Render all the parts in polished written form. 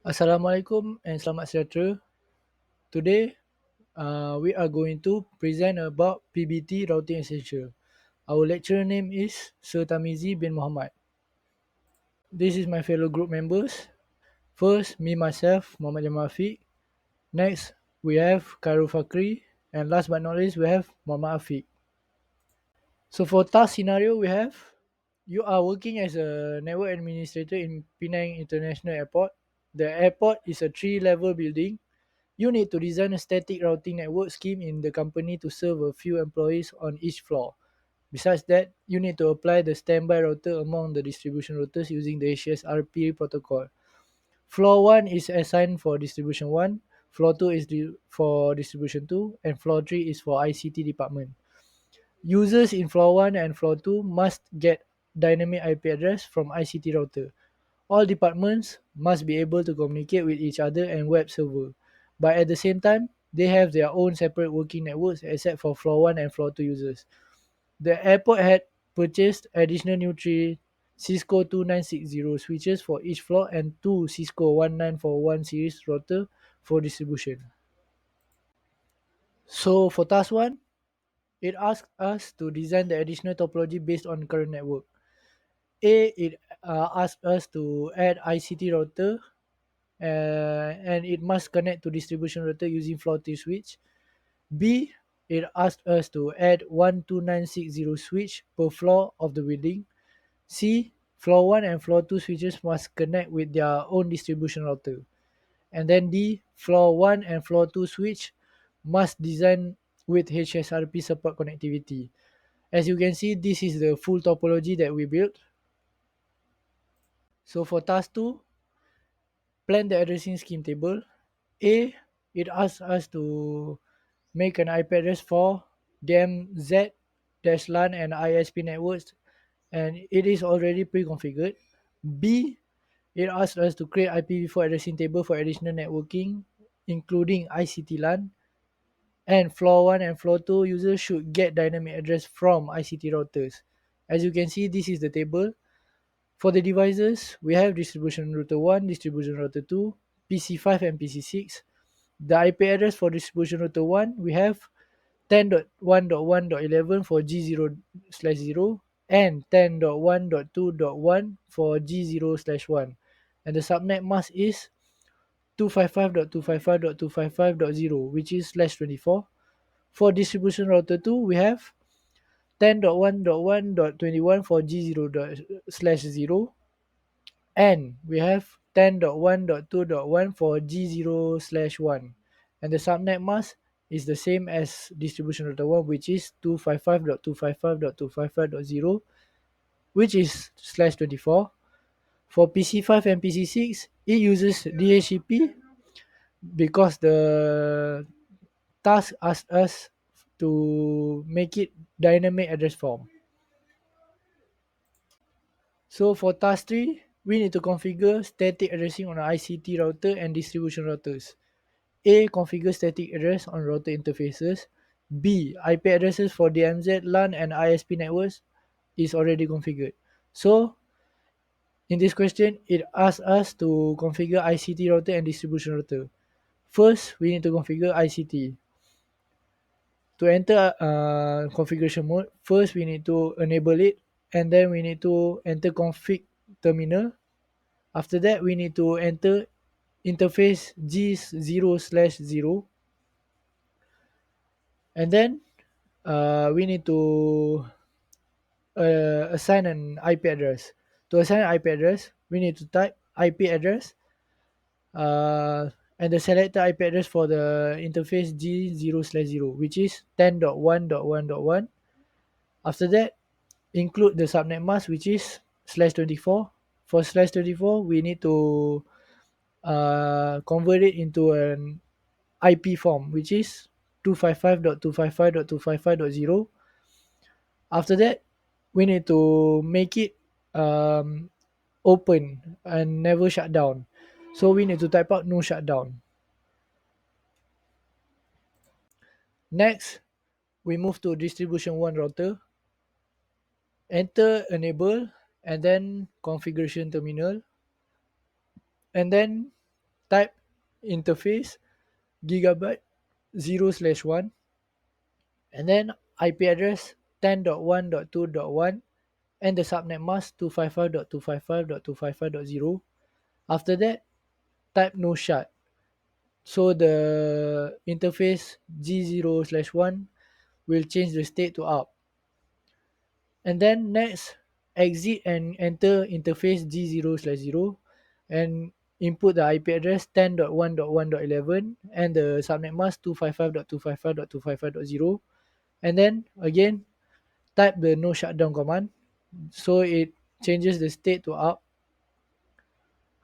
Assalamualaikum and selamat sejahtera. Today, we are going to present about PBT routing essential. Our lecturer name is Sir Tamizi bin Muhammad. This is my fellow group members. First, me myself, Muhammad Jamal Afiq. Next, we have Khairul Fakri. And last but not least, we have Muhammad Afiq. So for task scenario, we have you are working as a network administrator in Penang International Airport. The airport is a 3-level building. You need to design a static routing network scheme in the company to serve a few employees on each floor. Besides that, you need to apply the standby router among the distribution routers using the HSRP protocol. Floor 1 is assigned for distribution 1, floor 2 is for distribution 2, and floor 3 is for ICT department. Users in floor 1 and floor 2 must get dynamic IP address from ICT router. All departments must be able to communicate with each other and web server, but at the same time, they have their own separate working networks except for floor 1 and floor 2 users. The airport had purchased additional new 3 Cisco 2960 switches for each floor and 2 Cisco 1941 series router for distribution. So for task 1, it asks us to design the additional topology based on current network. It asks us to add ICT router and it must connect to distribution router using floor 3 switch. B, it asked us to add 12960 switch per floor of the building. C, floor 1 and floor 2 switches must connect with their own distribution router. And then D, floor 1 and floor 2 switch must design with HSRP support connectivity. As you can see, this is the full topology that we built. So for task 2, plan the addressing scheme table. A, it asks us to make an IP address for DMZ, LAN and ISP networks, and it is already pre-configured. B, it asks us to create IPv4 addressing table for additional networking, including ICT LAN, and floor 1 and floor 2 users should get dynamic address from ICT routers. As you can see, this is the table. For the devices, we have distribution router 1, distribution router 2, PC5 and PC6. The IP address for distribution router 1, we have 10.1.1.11 for G0/0 and 10.1.2.1 for G0/1. And the subnet mask is 255.255.255.0, which is /24. For distribution router 2, we have 10.1.1.21 for G0/0 and we have 10.1.2.1 for G0/1. And the subnet mask is the same as distribution router 1, which is 255.255.255.0, which is /24. For PC5 and PC6, it uses DHCP because the task asks us to make it dynamic address form. So for task 3, we need to configure static addressing on ICT router and distribution routers. A. Configure static address on router interfaces. B. IP addresses for DMZ, LAN and ISP networks is already configured. So in this question, it asks us to configure ICT router and distribution router. First, we need to configure ICT. To enter configuration mode, first we need to enable it and then we need to enter config terminal. After that, we need to enter interface G0/0 and then we need to assign an IP address. To assign an IP address, we need to type IP address and the selected IP address for the interface G0/0, which is 10.1.1.1. After that, include the subnet mask, which is /24. For /24, we need to convert it into an IP form, which is 255.255.255.0. After that, we need to make it open and never shut down. So we need to type out no shutdown. Next, we move to distribution 1 router. Enter enable and then configuration terminal. And then type interface gigabyte 0/1, and then IP address 10.1.2.1, and the subnet mask 255.255.255.0. After that, type no shut. So the interface G0/1 will change the state to up. And then next, exit and enter interface G0/0 and input the IP address 10.1.1.11 and the subnet mask 255.255.255.0. And then again, type the no shutdown command. So it changes the state to up.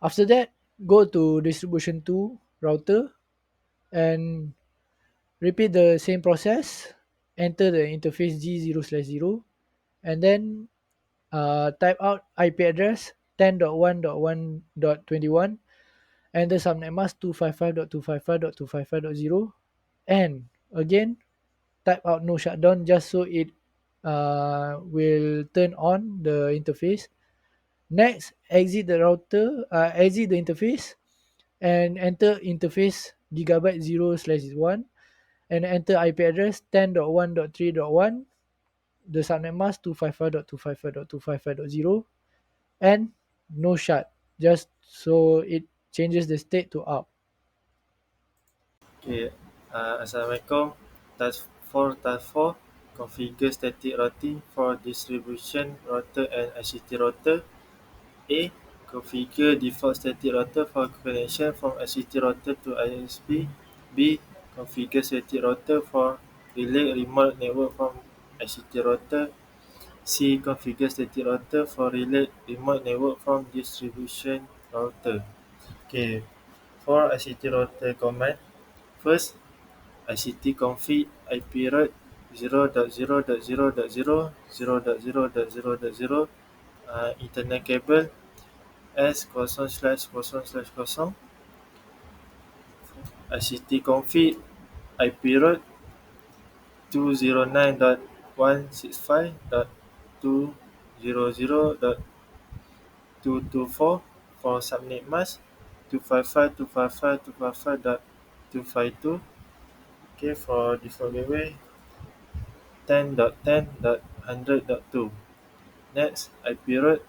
After that, go to distribution 2 router and repeat the same process. Enter the interface G0/0 and then type out IP address 10.1.1.21 and the subnet mask 255.255.255.0, and again type out no shutdown just so it will turn on the interface. Next, exit the interface and enter interface gigabyte 0/1 and enter IP address 10.1.3.1, the subnet mask 255.255.255.0, and no shut, just so it changes the state to up. Okay, Assalamualaikum. Task 4 configure static routing for distribution router and ICT router. A. Configure default static router for connection from ICT router to ISP. B. Configure static router for relay remote network from ICT router. C. Configure static router for relay remote network from distribution router. Okay, for ICT router command, first ICT config IP route 0.0.0.0 0.0.0.0 internet cable S:0/0/0 ICT config IP route 209.165.200.224 for subnet mask 255.255.255.252. Okay, for default gateway 10.10.100.2. Next, IP route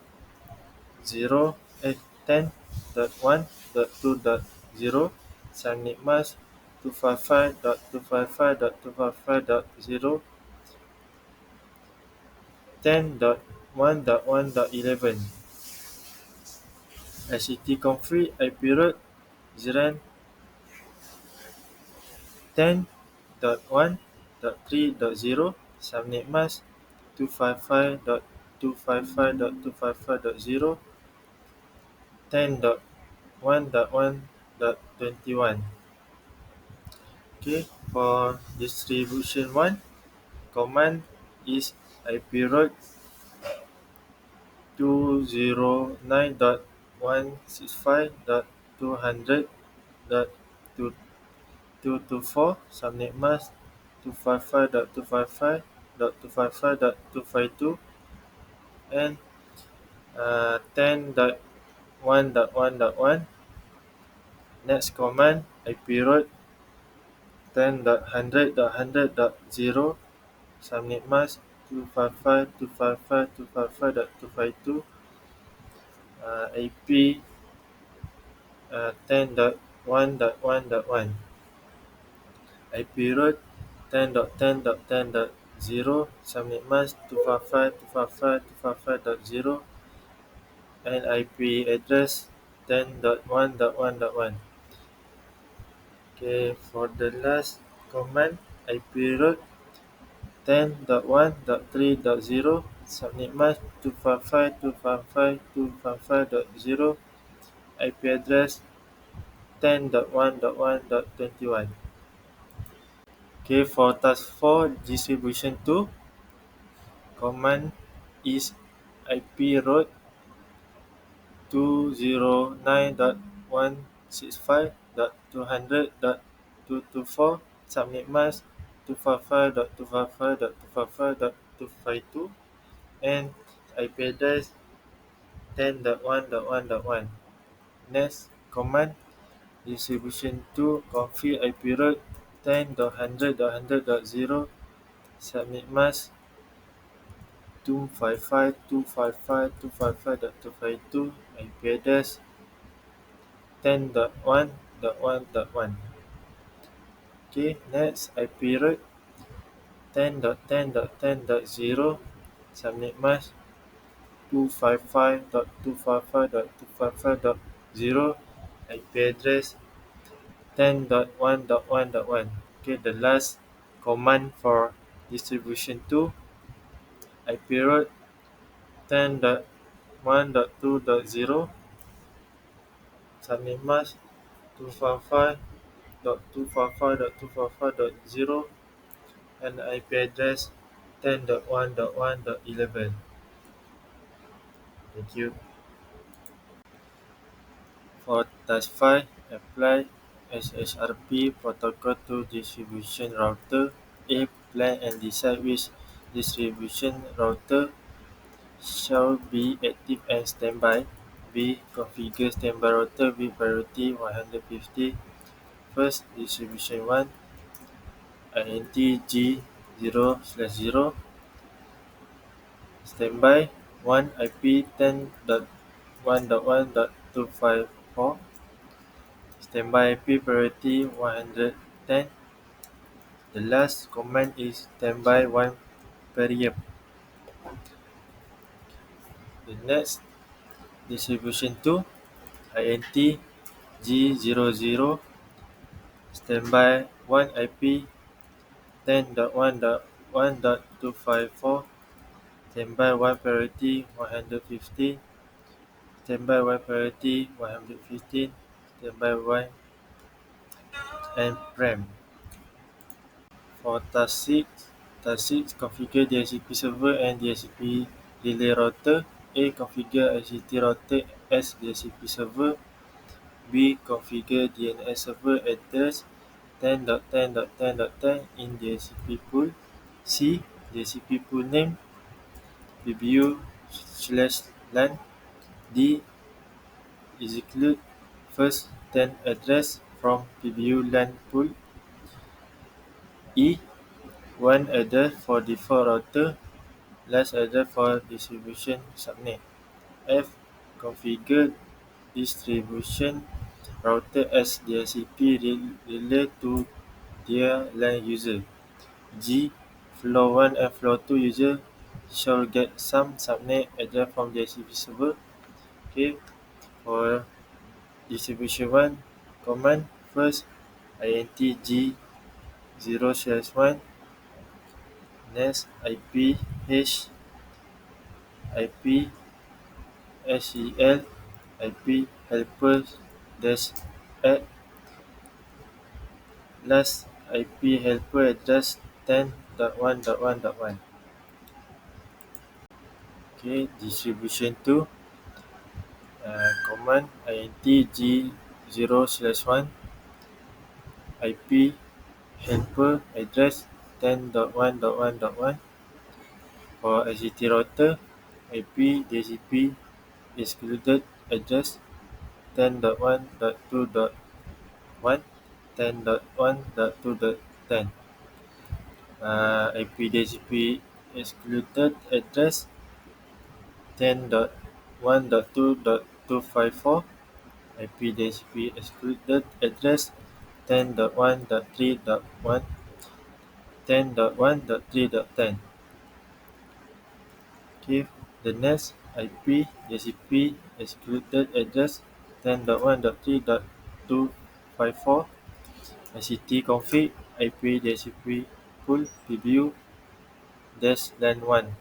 10.1.2.0 subnet mask 255.255.255.0 10.1.1.11. ICT config IP route 10.1.3.0 subnet mask 255.255.255.0 10.1.1.21. Okay, for distribution 1, command is IP route 209.165.200.224 subnet mask 255.255.255.252 and 10.1.1.1. Next command IP route 10.100.100.0 subnet mask 255.255.255.252 IP 10.1.1.1 IP route 10.10.10.0 subnet mask 255.255.255.0 and IP address 10.1.1.1. Okay, for the last command IP route 10.1.3.0 subnet mask 255.255.255.0 IP address 10.1.1.21. Okay, for task 4 distribution 2, command is IP route 209.165.200.224 subnet mask 255.255.255.252 and IP address 10.1.1.1. Next command Distribution 2 config IP route 10.100.100.0 subnet mask 255.255.255.252 IP address 10.1.1.1. Okay, next IP route 10.10.10.0 subnet mask 255.255.255.0 IP address 10.1.1.1. Okay, the last command for distribution 2 IP route 10.1.2.0 subnet mask 255.255.255.0 and IP address 10.1.1.11. Thank you. For task 5, apply SSRP protocol to distribution router. A. Plan and decide which distribution router shall be active and standby. B. Configure standby router with priority 150. First, distribution 1 INT G0/0 standby 1 IP 10.1.1.254 standby IP priority 110. The last command is standby 1 period. The next distribution 2 INT G00 standby 1 IP 10.1.1.254 standby 1 priority 150 standby 1 priority 115 standby 1 and prem. For task 6 configure DHCP server and DHCP relay router. A. Configure ICT router as DHCP server. B. Configure DNS server address 10.10.10.10 in DHCP pool. C. DHCP pool name pbu/lan. D. Execute first 10 address from pbu LAN pool. E. One address for default router, last address for distribution subnet. F. Configure distribution router as DHCP relay to their LAN user. G. Floor 1 and Floor 2 user shall get some subnet address from DHCP server. Okay, for distribution 1 command, first INT G0/1 next IP H IP SEL IP helper dash add last IP helper address 10.1.1.1. Okay, distribution 2 command INT G0/1 IP helper address 10.1.1.1 for ICT router IP DHCP excluded address 10.1.2.1 10.1.2.10 IP DHCP excluded address 10.1.2.254 IP DHCP excluded address 10.1.3.1 10.1.3.10. Okay, the next IP DHCP excluded address 10.1.3.254 ICT config IP DHCP pool pbu dash LAN 1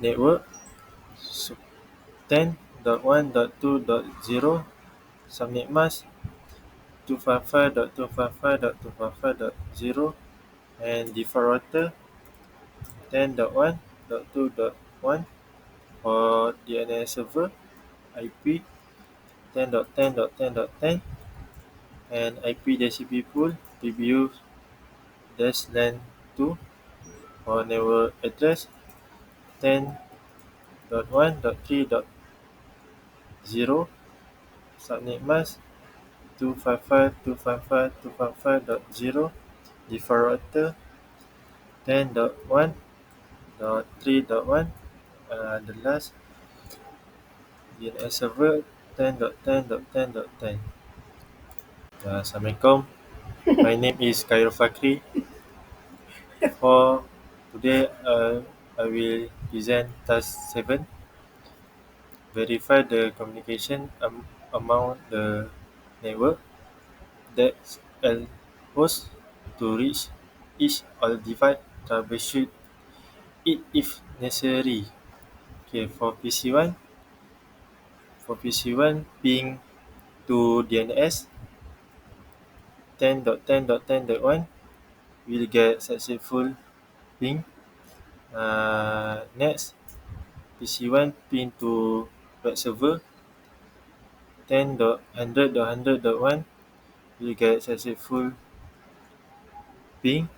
network 10.1.2.0 subnet mask 255.255.255.0 and default router 10.1.2.1 for DNS server IP 10.10.10.10 and IP DHCP pool pbu dash LAN 2 for network address 10.1.3.0 subnet mask 255.255.255.0 default router 10.1.3.1 the last DNS server 10.10.10.10. Assalamualaikum. My name is Khairul Fakri. For today, I will present task 7. Verify the communication among the network that's host to reach each or device. Troubleshoot it if necessary. Okay, for PC1, ping to DNS 10.10.10.1 will get successful ping. Next, PC1 ping to web server 10.100.100.1 will get successful ping.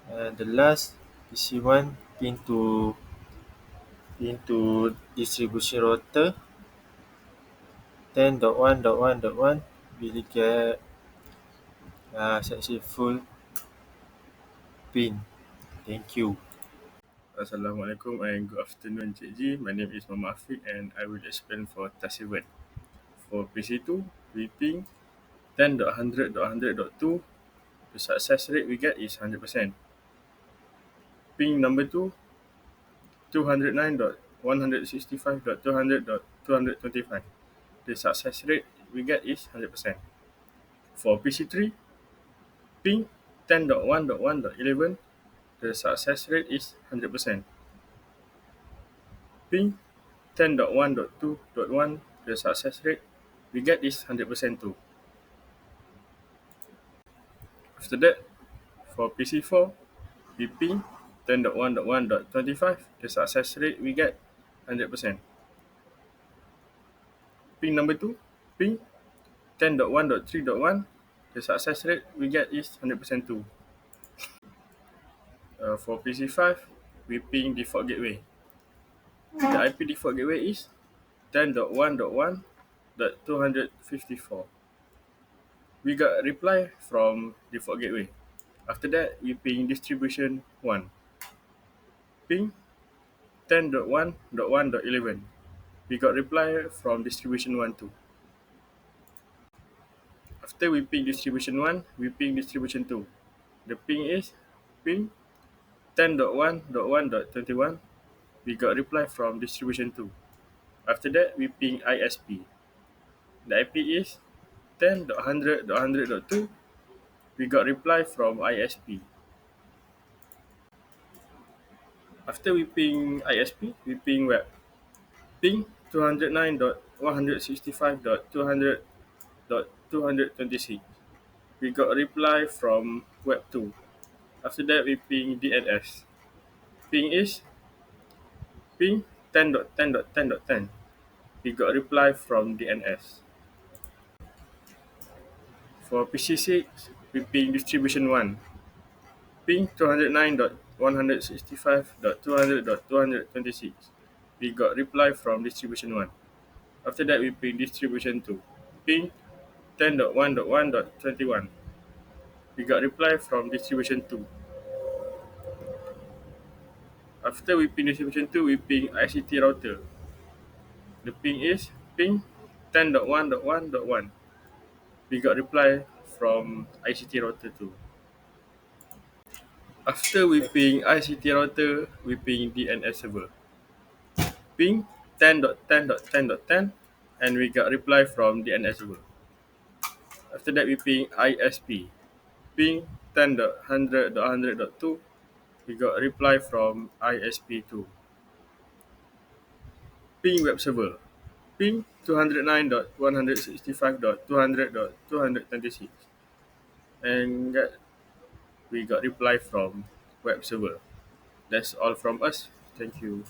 The last PC1 pin to distribution router 10.1.1.1 will get successful pin. Thank you. Assalamualaikum and good afternoon, Cik Ji. My name is Muhammad Afiq and I will explain for task 7. For PC2, we ping 10.100.100.2. The success rate we get is 100%. Ping number 2, 209.165.200.225. The success rate we get is 100%. For PC3, ping 10.1.1.11. The success rate is 100%. Ping 10.1.2.1, the success rate we get is 100% too. After that, for PC4, we ping 10.1.1.25, the success rate we get 100%. Ping number 2, ping 10.1.3.1, the success rate we get is 100% too. For PC5, we ping default gateway. The IP default gateway is 10.1.1.254. We got a reply from default gateway. After that, we ping distribution 1. Ping 10.1.1.11. We got reply from distribution 1 too. After we ping distribution 1, we ping distribution 2. The ping is ping 10.1.1.21. We got reply from distribution 2. After that, we ping ISP. The IP is 10.100.100.2. We got reply from ISP. After we ping ISP, we ping web. Ping 209.165.200.226. We got a reply from web 2. After that, we ping DNS. Ping is ping 10.10.10.10. We got a reply from DNS. For PC6, we ping distribution 1. Ping 209.165.200.226. We got reply from distribution 1. After that, we ping distribution 2. Ping 10.1.1.21. We got reply from distribution 2. After we ping distribution 2, we ping ICT router. The ping is ping 10.1.1.1. We got reply from ICT router 2. After we ping ICT router, we ping DNS server. Ping 10.10.10.10 and we got reply from DNS server. After that, we ping ISP. Ping 10.100.100.2. We got reply from ISP2. Ping web server. Ping 209.165.200.226. And we got reply from web server. That's all from us. Thank you.